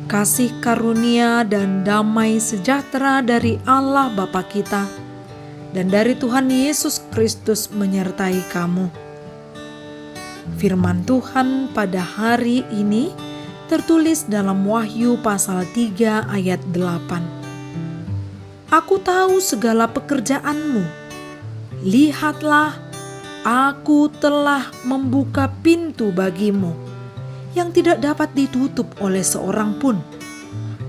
kasih karunia dan damai sejahtera dari Allah Bapa kita dan dari Tuhan Yesus Kristus menyertai kamu. Firman Tuhan pada hari ini tertulis dalam Wahyu pasal 3 ayat 8. Aku tahu segala pekerjaanmu. Lihatlah, aku telah membuka pintu bagimu yang tidak dapat ditutup oleh seorang pun.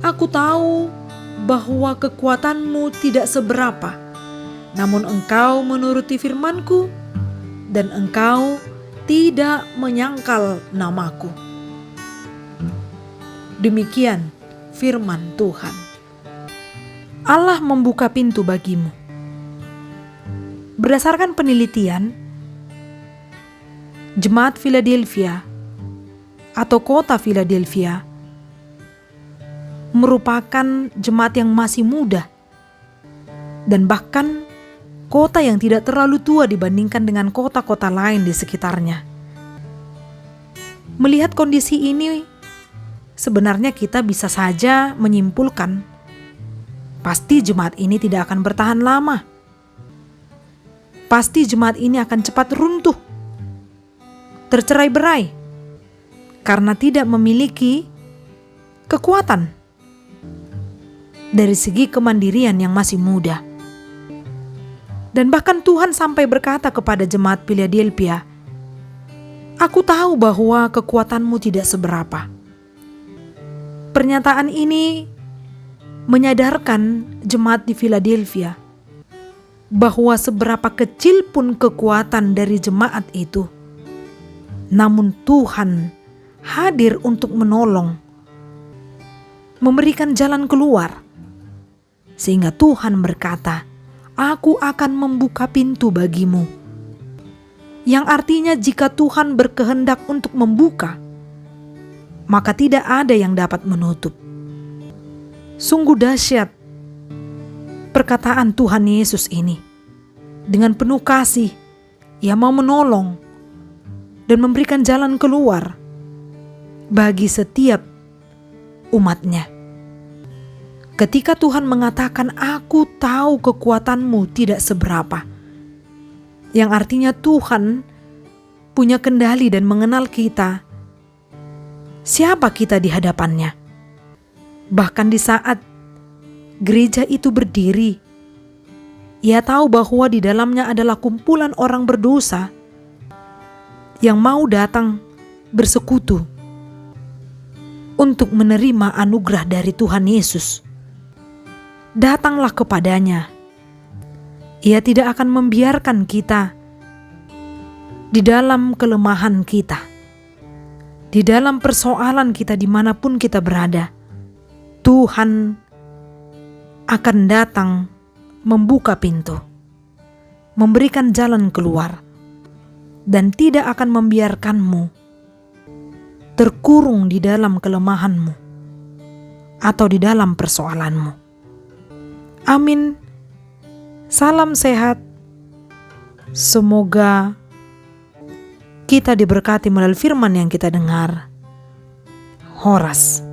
Aku tahu bahwa kekuatanmu tidak seberapa, namun engkau menuruti firmanku dan engkau tidak menyangkal namaku. Demikian firman Tuhan. Allah membuka pintu bagimu. Berdasarkan penelitian, Jemaat Philadelphia atau kota Philadelphia merupakan jemaat yang masih muda dan bahkan kota yang tidak terlalu tua dibandingkan dengan kota-kota lain di sekitarnya. Melihat kondisi ini, sebenarnya kita bisa saja menyimpulkan pasti jemaat ini tidak akan bertahan lama. Pasti jemaat ini akan cepat runtuh, tercerai-berai, karena tidak memiliki kekuatan dari segi kemandirian yang masih muda. Dan bahkan Tuhan sampai berkata kepada jemaat Philadelphia, "Aku tahu bahwa kekuatanmu tidak seberapa." Pernyataan ini menyadarkan jemaat di Philadelphia bahwa seberapa kecil pun kekuatan dari jemaat itu, namun Tuhan hadir untuk menolong, memberikan jalan keluar. Sehingga Tuhan berkata, "Aku akan membuka pintu bagimu." Yang artinya jika Tuhan berkehendak untuk membuka, maka tidak ada yang dapat menutup. Sungguh dahsyat perkataan Tuhan Yesus ini. Dengan penuh kasih, Ia mau menolong dan memberikan jalan keluar bagi setiap umatnya. Ketika Tuhan mengatakan, "Aku tahu kekuatanmu tidak seberapa," yang artinya Tuhan punya kendali dan mengenal kita, siapa kita di hadapannya. Bahkan di saat gereja itu berdiri, Ia tahu bahwa di dalamnya adalah kumpulan orang berdosa yang mau datang bersekutu untuk menerima anugerah dari Tuhan Yesus. Datanglah kepadanya. Ia tidak akan membiarkan kita di dalam kelemahan kita, di dalam persoalan kita dimanapun kita berada. Tuhan akan datang membuka pintu, memberikan jalan keluar, dan tidak akan membiarkanmu terkurung di dalam kelemahanmu atau di dalam persoalanmu. Amin. Salam sehat. Semoga kita diberkati melalui firman yang kita dengar. Horas.